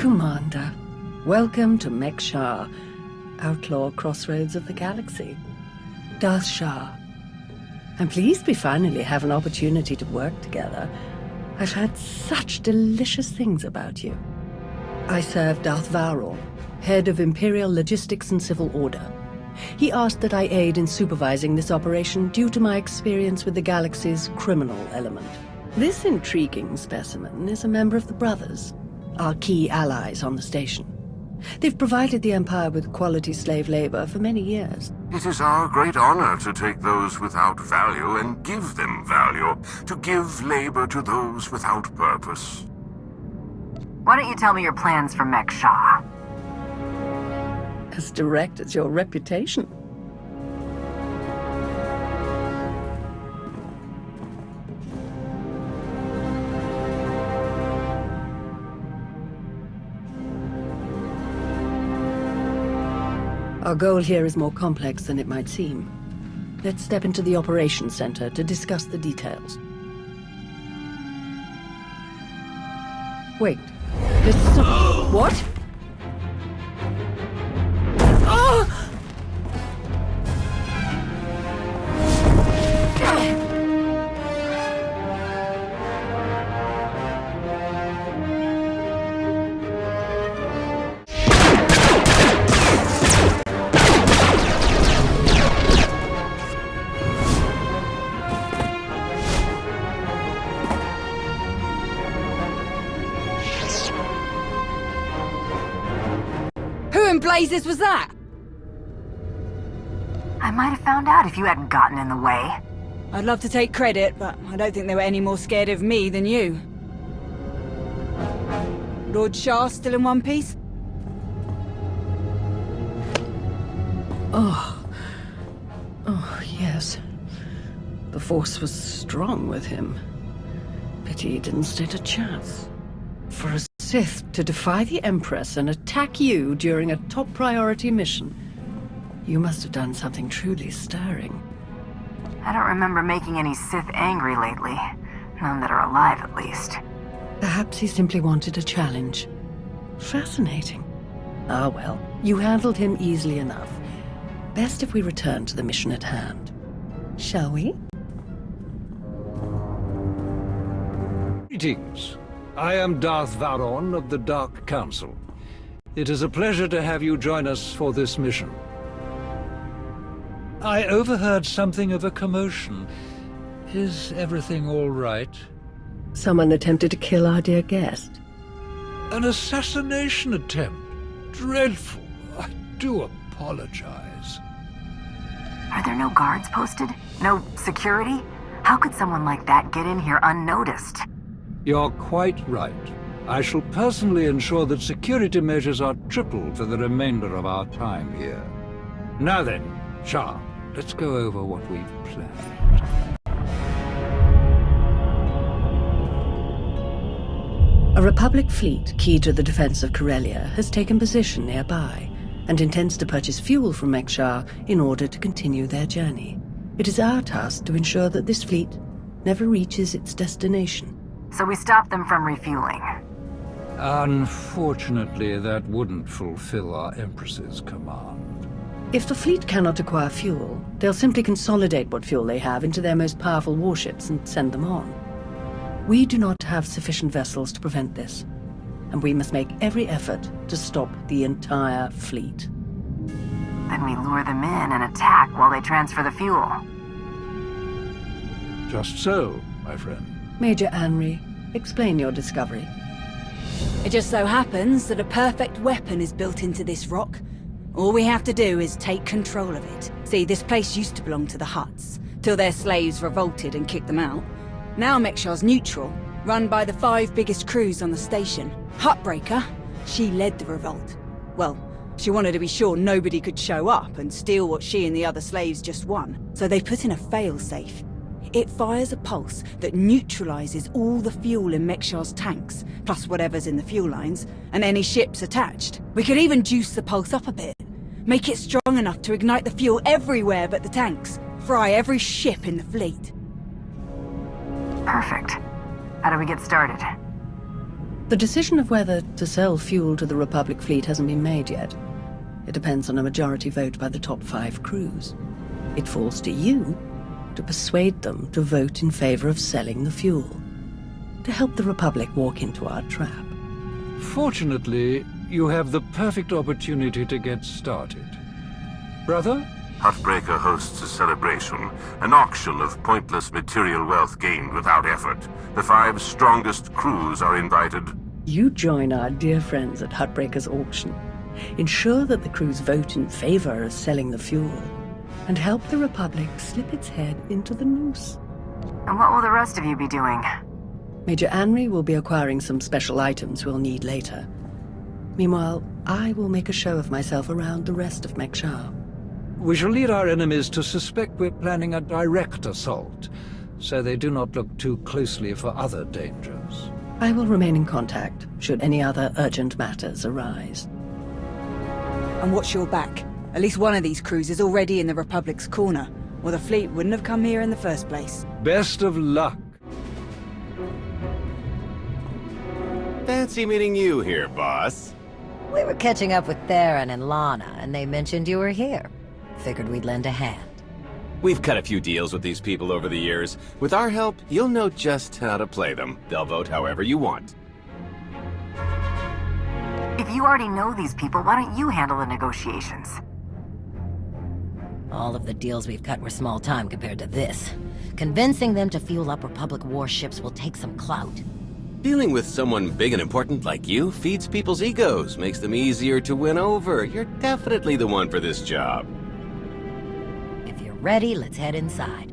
Commander, welcome to Mek'Sha, outlaw crossroads of the galaxy. Darth Shah. I'm pleased we finally have an opportunity to work together. I've heard such delicious things about you. I serve Darth Vowrawn, head of Imperial Logistics and Civil Order. He asked that I aid in supervising this operation due to my experience with the galaxy's criminal element. This intriguing specimen is a member of the Brothers, our key allies on the station. They've provided the Empire with quality slave labor for many years. It is our great honor to take those without value and give them value, to give labor to those without purpose. Why don't you tell me your plans for Mek'Sha? As direct as your reputation. Our goal here is more complex than it might seem. Let's step into the operations center to discuss the details. Wait, this is what? Who in blazes was that? I might have found out if you hadn't gotten in the way. I'd love to take credit, but I don't think they were any more scared of me than you. Lord Shah still in one piece? Oh, yes. The Force was strong with him. Pity he didn't stand a chance. For a Sith to defy the Empress and attack you during a top priority mission, you must have done something truly stirring. I don't remember making any Sith angry lately. None that are alive, at least. Perhaps he simply wanted a challenge. Fascinating. Ah well, you handled him easily enough. Best if we return to the mission at hand. Shall we? Greetings. I am Darth Vowrawn of the Dark Council. It is a pleasure to have you join us for this mission. I overheard something of a commotion. Is everything all right? Someone attempted to kill our dear guest. An assassination attempt? Dreadful. I do apologize. Are there no guards posted? No security? How could someone like that get in here unnoticed? You're quite right. I shall personally ensure that security measures are tripled for the remainder of our time here. Now then, Shah, let's go over what we've planned. A Republic fleet key to the defense of Corellia has taken position nearby and intends to purchase fuel from Mek'Sha in order to continue their journey. It is our task to ensure that this fleet never reaches its destination. So we stop them from refueling. Unfortunately, that wouldn't fulfill our Empress's command. If the fleet cannot acquire fuel, they'll simply consolidate what fuel they have into their most powerful warships and send them on. We do not have sufficient vessels to prevent this, and we must make every effort to stop the entire fleet. Then we lure them in and attack while they transfer the fuel. Just so, my friend. Major Anri, explain your discovery. It just so happens that a perfect weapon is built into this rock. All we have to do is take control of it. See, this place used to belong to the Hutts, till their slaves revolted and kicked them out. Now Mek'Sha's neutral, run by the 5 biggest crews on the station. Huttbreaker, she led the revolt. Well, she wanted to be sure nobody could show up and steal what she and the other slaves just won. So they put in a fail-safe. It fires a pulse that neutralizes all the fuel in Mek'Sha's tanks, plus whatever's in the fuel lines, and any ships attached. We could even juice the pulse up a bit. Make it strong enough to ignite the fuel everywhere but the tanks. Fry every ship in the fleet. Perfect. How do we get started? The decision of whether to sell fuel to the Republic fleet hasn't been made yet. It depends on a majority vote by the top 5 crews. It falls to you to persuade them to vote in favor of selling the fuel, to help the Republic walk into our trap. Fortunately, you have the perfect opportunity to get started. Brother? Huttbreaker hosts a celebration, an auction of pointless material wealth gained without effort. The 5 strongest crews are invited. You join our dear friends at Huttbreaker's auction. Ensure that the crews vote in favor of selling the fuel, and help the Republic slip its head into the noose. And what will the rest of you be doing? Major Anri will be acquiring some special items we'll need later. Meanwhile, I will make a show of myself around the rest of Mek'Sha. We shall lead our enemies to suspect we're planning a direct assault, so they do not look too closely for other dangers. I will remain in contact, should any other urgent matters arise. And watch your back. At least one of these crews is already in the Republic's corner, or the fleet wouldn't have come here in the first place. Best of luck. Fancy meeting you here, boss. We were catching up with Theron and Lana, and they mentioned you were here. Figured we'd lend a hand. We've cut a few deals with these people over the years. With our help, you'll know just how to play them. They'll vote however you want. If you already know these people, why don't you handle the negotiations? All of the deals we've cut were small time compared to this. Convincing them to fuel up Republic warships will take some clout. Dealing with someone big and important like you feeds people's egos, makes them easier to win over. You're definitely the one for this job. If you're ready, let's head inside.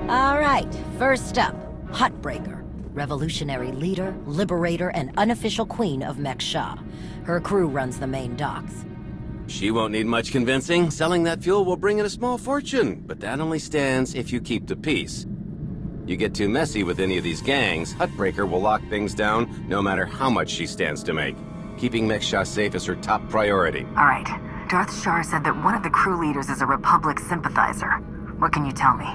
All right, first up, Huttbreaker. Revolutionary leader, liberator, and unofficial queen of Mek'Sha. Her crew runs the main docks. She won't need much convincing. Selling that fuel will bring in a small fortune, but that only stands if you keep the peace. You get too messy with any of these gangs, Huttbreaker will lock things down no matter how much she stands to make. Keeping Mek'Sha safe is her top priority. All right. Darth Shar said that one of the crew leaders is a Republic sympathizer. What can you tell me?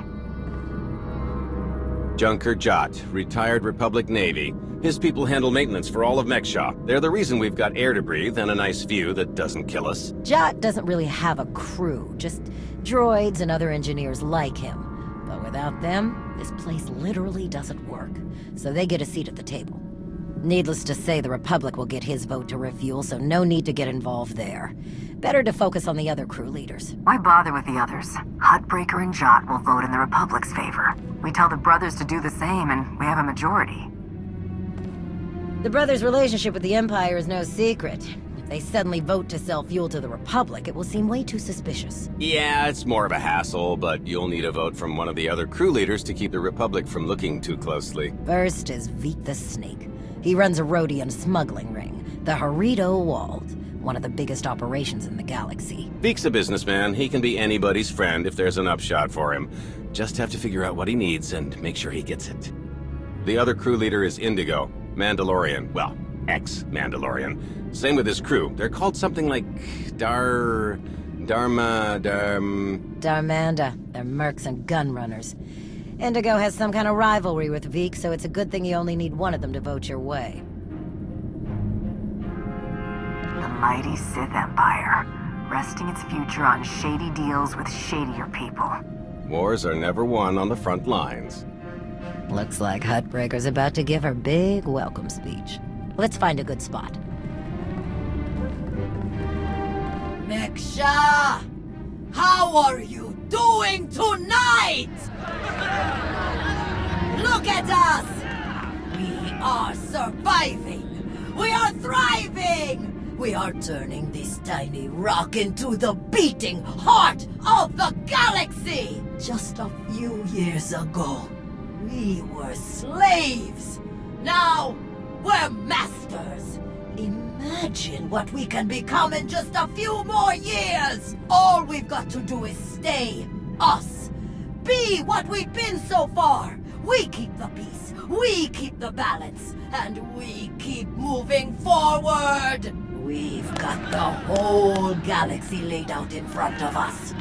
Junker Jot, retired Republic Navy. His people handle maintenance for all of Mek'Sha. They're the reason we've got air to breathe and a nice view that doesn't kill us. Jot doesn't really have a crew, just droids and other engineers like him. But without them, this place literally doesn't work. So they get a seat at the table. Needless to say, the Republic will get his vote to refuel, so no need to get involved there. Better to focus on the other crew leaders. Why bother with the others? Huttbreaker and Jot will vote in the Republic's favor. We tell the brothers to do the same, and we have a majority. The brothers' relationship with the Empire is no secret. If they suddenly vote to sell fuel to the Republic, it will seem way too suspicious. Yeah, it's more of a hassle, but you'll need a vote from one of the other crew leaders to keep the Republic from looking too closely. First is Veek the Snake. He runs a Rhodian smuggling ring, the Harrido Walled, one of the biggest operations in the galaxy. Veek's a businessman. He can be anybody's friend if there's an upshot for him. Just have to figure out what he needs and make sure he gets it. The other crew leader is Indigo, Mandalorian. Well, ex-Mandalorian. Same with his crew. They're called something like Darmanda. They're mercs and gun runners. Indigo has some kind of rivalry with Veek, so it's a good thing you only need one of them to vote your way. The mighty Sith Empire, resting its future on shady deals with shadier people. Wars are never won on the front lines. Looks like Huttbreaker's about to give her big welcome speech. Let's find a good spot. Mek'Sha! How are you doing tonight? Look at us! We are surviving! We are thriving! We are turning this tiny rock into the beating heart of the galaxy! Just a few years ago, we were slaves. Now, we're masters. Imagine what we can become in just a few more years. All we've got to do is stay us. Be what we've been so far. We keep the peace, we keep the balance, and we keep moving forward. We've got the whole galaxy laid out in front of us.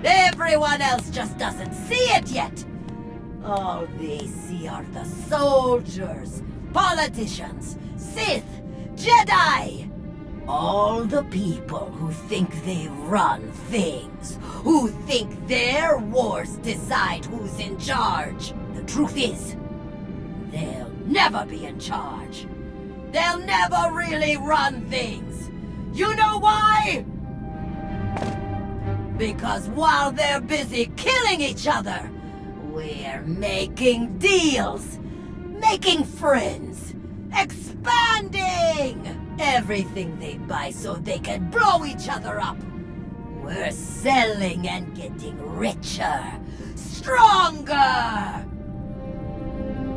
Everyone else just doesn't see it yet. All they see are the soldiers, politicians, Sith, Jedi. All the people who think they run things, who think their wars decide who's in charge. The truth is, they'll never be in charge. They'll never really run things. You know why? Because while they're busy killing each other, we're making deals, making friends, expanding everything they buy so they can blow each other up. We're selling and getting richer, stronger.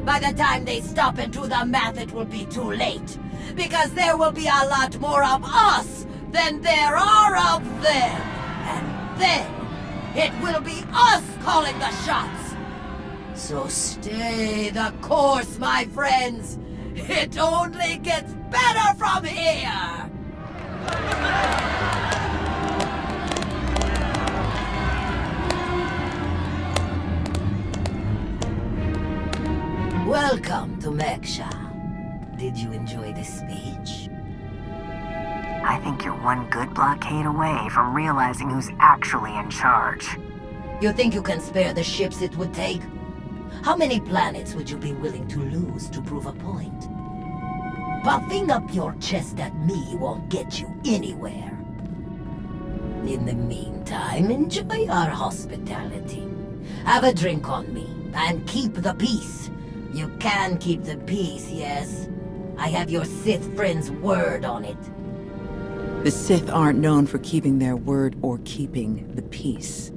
By the time they stop and do the math, it will be too late. Because there will be a lot more of us than there are of them. And then, it will be us calling the shots. So stay the course, my friends. It only gets better from here. Welcome to Mek'Sha. Did you enjoy this speech? I think you're one good blockade away from realizing who's actually in charge. You think you can spare the ships it would take? How many planets would you be willing to lose to prove a point? Puffing up your chest at me won't get you anywhere. In the meantime, enjoy our hospitality. Have a drink on me, and keep the peace. You can keep the peace, yes? I have your Sith friend's word on it. The Sith aren't known for keeping their word or keeping the peace.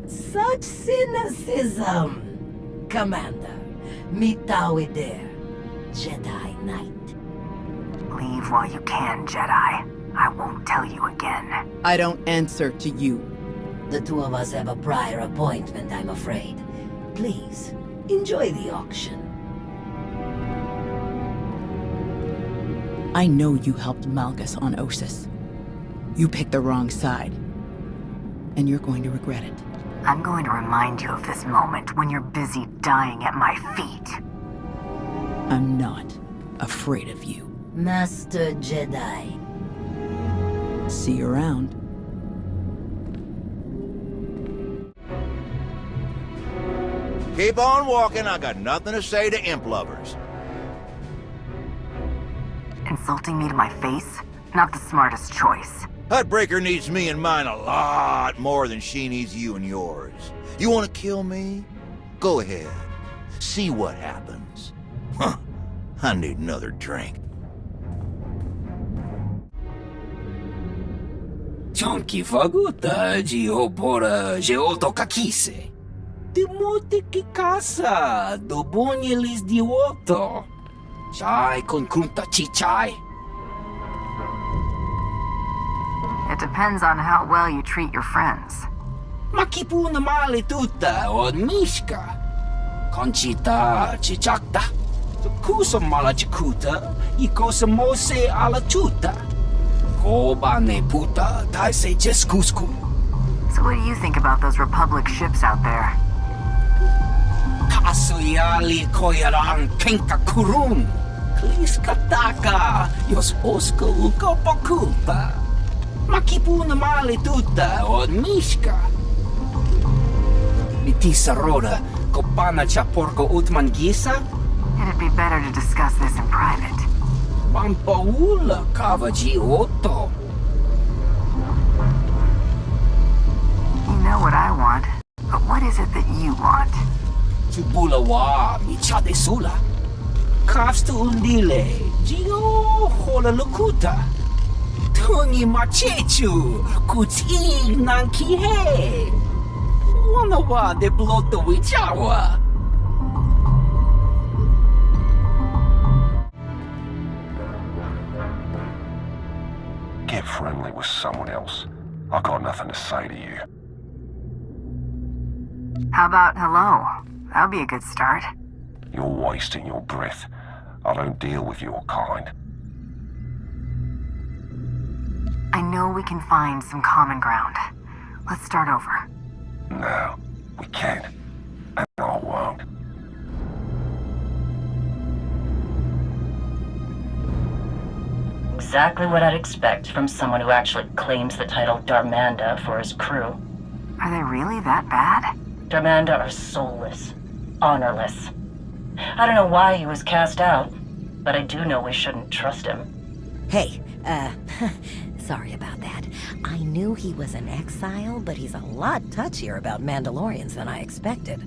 Such cynicism! Commander, meet thou with there, Jedi Knight. Leave while you can, Jedi. I won't tell you again. I don't answer to you. The two of us have a prior appointment, I'm afraid. Please, enjoy the auction. I know you helped Malgus on Ossus. You picked the wrong side. And you're going to regret it. I'm going to remind you of this moment when you're busy dying at my feet. I'm not afraid of you. Master Jedi. See you around. Keep on walking, I got nothing to say to imp lovers. Insulting me to my face? Not the smartest choice. Hutbreaker needs me and mine a lot more than she needs you and yours. You want to kill me? Go ahead. See what happens. Huh. I need another drink. Chonki faguta geopora geotokakise. Demote que casa do bonyelis dioto. Chai con kunta chichai. It depends on how well you treat your friends. Makipuna male tuta od mishka. Conchita chichakta. Kusa mala chikuta. Ikosa mose ala chuta. Koba ne puta taise jeskusku. So what do you think about those Republic ships out there? Kasuyali koyaran kenka kurun. Kliskataka yos oska ukopakulta. Makipuna male tuta od mishka. Mitisa roda kopana chaporko utman gisa. It'd be better to discuss this in private. Pampaula kavaji otto. You know what I want, but what is it that you want? Chubula wa michade sula. Kafstu undile, Gio hola lukuta. Tungi machechu, kuti nanki he. Wana wa de bloto wichawa. Get friendly with someone else. I've got nothing to say to you. How about hello? That'll be a good start. You're wasting your breath. I don't deal with your kind. I know we can find some common ground. Let's start over. No, we can't. And I won't. Exactly what I'd expect from someone who actually claims the title Darmanda for his crew. Are they really that bad? Darmanda are soulless, honorless. I don't know why he was cast out, but I do know we shouldn't trust him. Hey, sorry about that. I knew he was an exile, but he's a lot touchier about Mandalorians than I expected.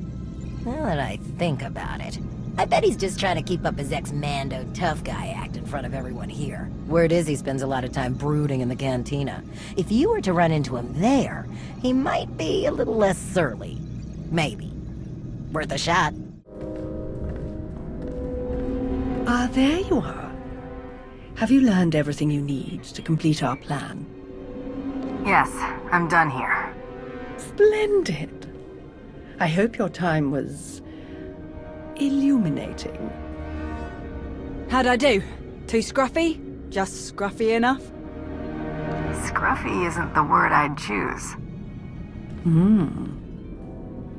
Now that I think about it, I bet he's just trying to keep up his ex-Mando tough guy act in front of everyone here. Word is he spends a lot of time brooding in the cantina. If you were to run into him there, he might be a little less surly. Maybe. Worth a shot. Ah, there you are. Have you learned everything you need to complete our plan? Yes, I'm done here. Splendid. I hope your time was illuminating. How'd I do? Too scruffy? Just scruffy enough? Scruffy isn't the word I'd choose.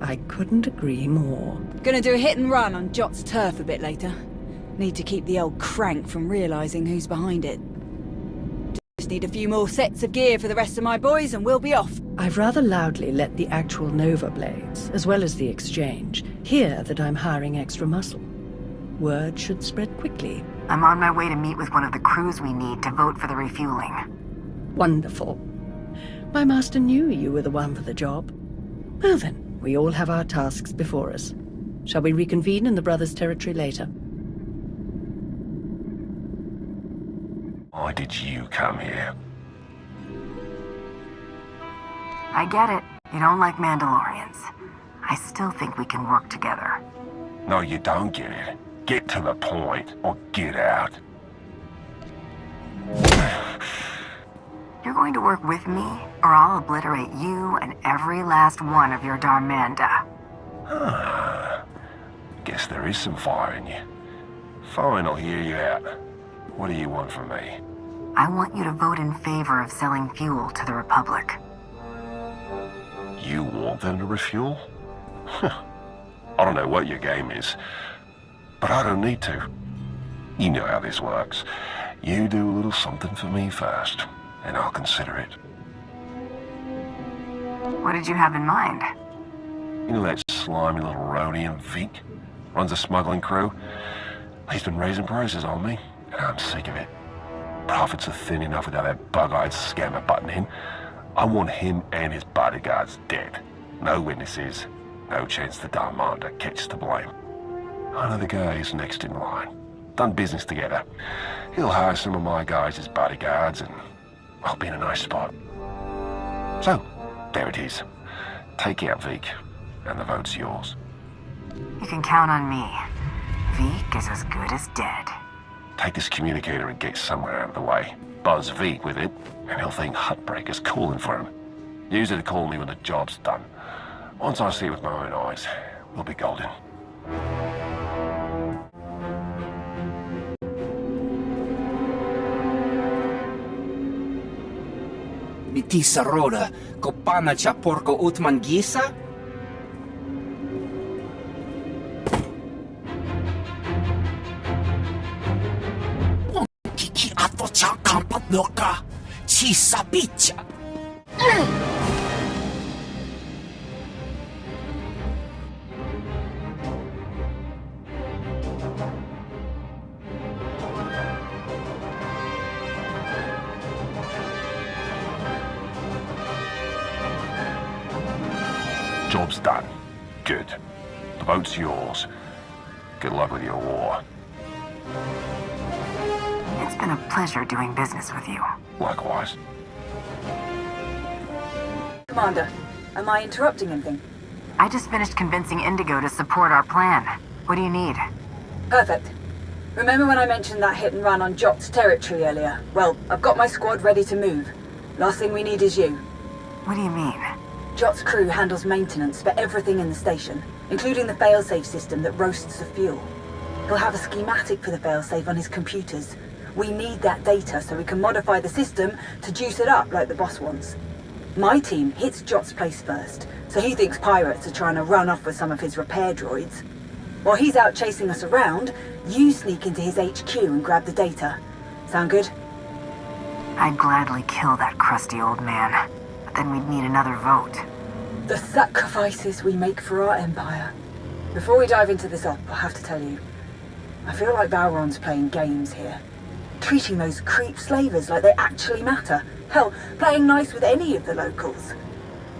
I couldn't agree more. Gonna do a hit and run on Jot's turf a bit later. Need to keep the old crank from realizing who's behind it. Just need a few more sets of gear for the rest of my boys and we'll be off. I've rather loudly let the actual Nova Blades, as well as the Exchange, hear that I'm hiring extra muscle. Word should spread quickly. I'm on my way to meet with one of the crews we need to vote for the refueling. Wonderful. My master knew you were the one for the job. Well then, we all have our tasks before us. Shall we reconvene in the Brothers' territory later? Why did you come here? I get it. You don't like Mandalorians. I still think we can work together. No, you don't get it. Get to the point, or get out. You're going to work with me, or I'll obliterate you and every last one of your Darmanda. Guess there is some fire in you. Fine, I'll hear you out. What do you want from me? I want you to vote in favor of selling fuel to the Republic. You want them to refuel? I don't know what your game is, but I don't need to. You know how this works. You do a little something for me first, and I'll consider it. What did you have in mind? You know that slimy little Rhodian Vic? Runs a smuggling crew? He's been raising prices on me, and I'm sick of it. Profits are thin enough without that bug-eyed scammer butting in. I want him and his bodyguards dead. No witnesses, no chance the Darmanda catches the blame. I know the guy who's next in line. Done business together. He'll hire some of my guys as bodyguards and I'll be in a nice spot. So, there it is. Take out Vic, and the vote's yours. You can count on me. Vic is as good as dead. Take this communicator and get somewhere out of the way. Buzz Vic with it, and he'll think Hutbreaker's calling for him. Use it to call me when the job's done. Once I see it with my own eyes, we'll be golden. Mitisa roda, kopana cha porco utman gisa? Kiki ato cha kampat noka, chisa bicha. Job's done. Good. The vote's yours. Good luck with your war. It's been a pleasure doing business with you. Likewise. Commander, am I interrupting anything? I just finished convincing Indigo to support our plan. What do you need? Perfect. Remember when I mentioned that hit and run on Jot's territory earlier? Well, I've got my squad ready to move. Last thing we need is you. What do you mean? Jot's crew handles maintenance for everything in the station, including the failsafe system that roasts the fuel. He'll have a schematic for the failsafe on his computers. We need that data so we can modify the system to juice it up like the boss wants. My team hits Jot's place first, so he thinks pirates are trying to run off with some of his repair droids. While he's out chasing us around, you sneak into his HQ and grab the data. Sound good? I'd gladly kill that crusty old man, but then we'd need another vote. The sacrifices we make for our empire. Before we dive into this op, I have to tell you, I feel like Balron's playing games here. Treating those creep slavers like they actually matter. Hell, playing nice with any of the locals.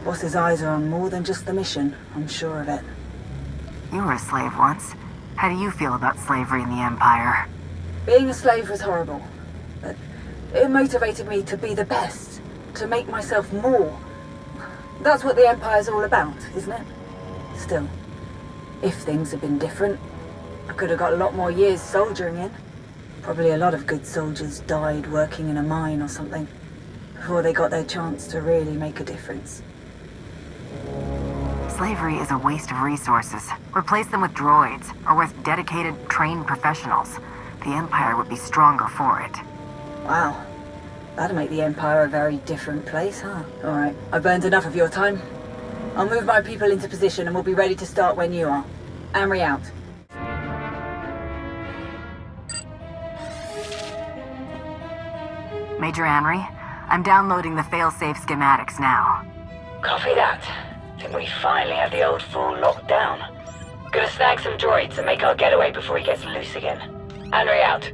Boss's eyes are on more than just the mission, I'm sure of it. You were a slave once. How do you feel about slavery in the Empire? Being a slave was horrible, but it motivated me to be the best, to make myself more. That's what the Empire's all about, isn't it? Still, if things had been different, I could have got a lot more years soldiering in. Probably a lot of good soldiers died working in a mine or something, before they got their chance to really make a difference. Slavery is a waste of resources. Replace them with droids, or with dedicated, trained professionals. The Empire would be stronger for it. Wow. That'd make the Empire a very different place, huh? Alright, I burned enough of your time. I'll move my people into position and we'll be ready to start when you are. Amri out. Major Anri, I'm downloading the failsafe schematics now. Copy that. Think we finally have the old fool locked down. Gonna snag some droids and make our getaway before he gets loose again. Anri out.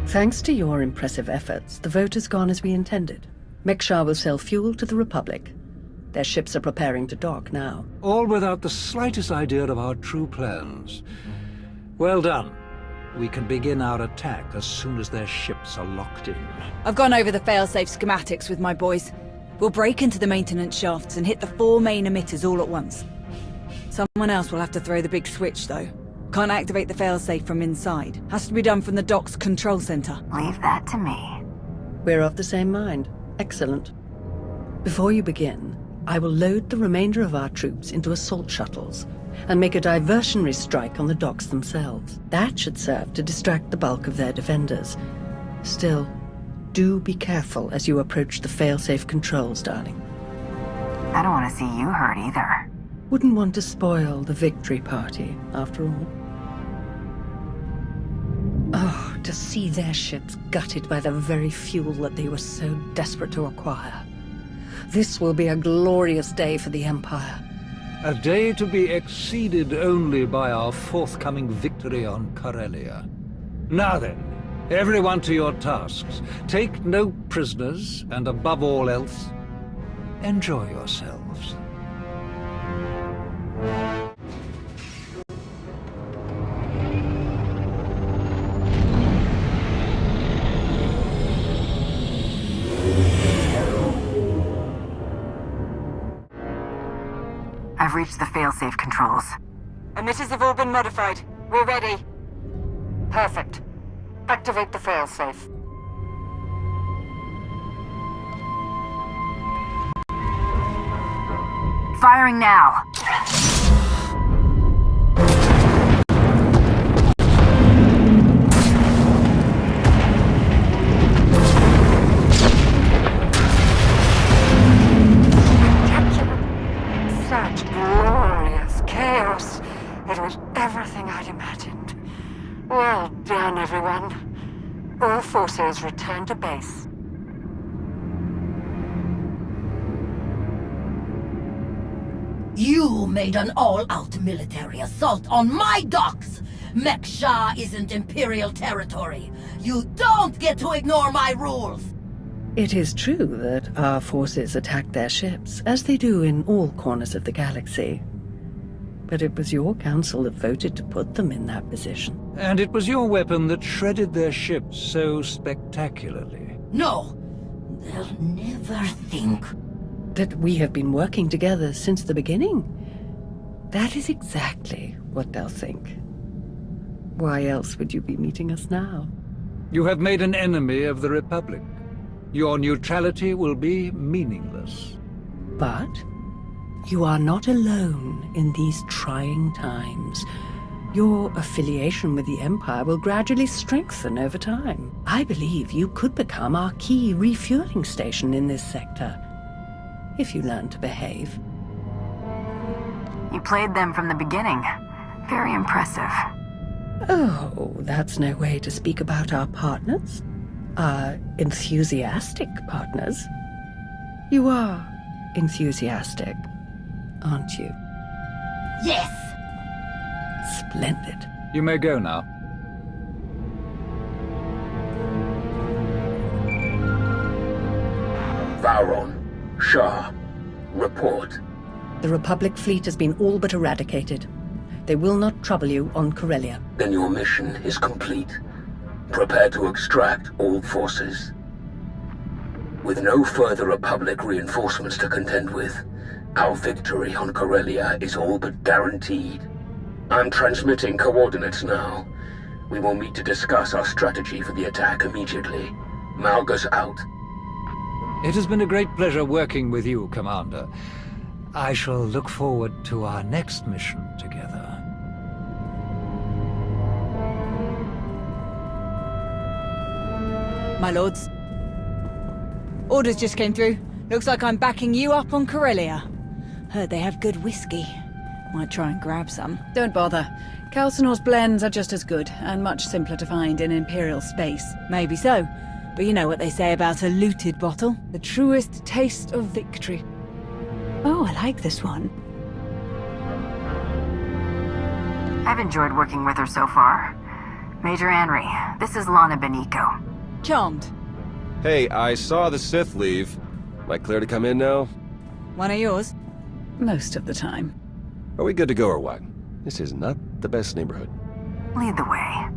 Thanks to your impressive efforts, the vote has gone as we intended. Mek'Sha will sell fuel to the Republic. Their ships are preparing to dock now. All without the slightest idea of our true plans. Well done. We can begin our attack as soon as their ships are locked in. I've gone over the failsafe schematics with my boys. We'll break into the maintenance shafts and hit the 4 main emitters all at once. Someone else will have to throw the big switch, though. Can't activate the failsafe from inside. Has to be done from the dock's control center. Leave that to me. We're of the same mind. Excellent. Before you begin, I will load the remainder of our troops into assault shuttles and make a diversionary strike on the docks themselves. That should serve to distract the bulk of their defenders. Still, do be careful as you approach the failsafe controls, darling. I don't want to see you hurt either. Wouldn't want to spoil the victory party, after all. Oh, to see their ships gutted by the very fuel that they were so desperate to acquire. This will be a glorious day for the Empire. A day to be exceeded only by our forthcoming victory on Corellia. Now then, everyone to your tasks. Take no prisoners, and above all else, enjoy yourselves. I've reached the failsafe controls. Emitters have all been modified. We're ready. Perfect. Activate the failsafe. Firing now. Such glorious chaos. It was everything I'd imagined. Well done, everyone. All forces return to base. You made an all-out military assault on my docks! Mek'Sha isn't Imperial territory. You don't get to ignore my rules! It is true that our forces attacked their ships, as they do in all corners of the galaxy. But it was your council that voted to put them in that position. And it was your weapon that shredded their ships so spectacularly. No! They'll never think. That we have been working together since the beginning. That is exactly what they'll think. Why else would you be meeting us now? You have made an enemy of the Republic. Your neutrality will be meaningless. But You are not alone in these trying times. Your affiliation with the Empire will gradually strengthen over time. I believe you could become our key refueling station in this sector, if you learn to behave. You played them from the beginning. Very impressive. Oh, that's no way to speak about our partners. Our enthusiastic partners. You are enthusiastic, aren't you? Yes! Splendid. You may go now. Vauron, Shah, report. The Republic fleet has been all but eradicated. They will not trouble you on Corellia. Then your mission is complete. Prepare to extract all forces. With no further Republic reinforcements to contend with, our victory on Corellia is all but guaranteed. I'm transmitting coordinates now. We will meet to discuss our strategy for the attack immediately. Malgus out. It has been a great pleasure working with you, Commander. I shall look forward to our next mission together. My lords. Orders just came through. Looks like I'm backing you up on Corellia. Heard they have good whiskey. Might try and grab some. Don't bother. Calcinor's blends are just as good, and much simpler to find in Imperial space. Maybe so, but you know what they say about a looted bottle? The truest taste of victory. Oh, I like this one. I've enjoyed working with her so far. Major Henry, this is Lana Benico. Charmed. Hey, I saw the Sith leave. Am I clear to come in now? One of yours? Most of the time. Are we good to go or what? This is not the best neighborhood. Lead the way.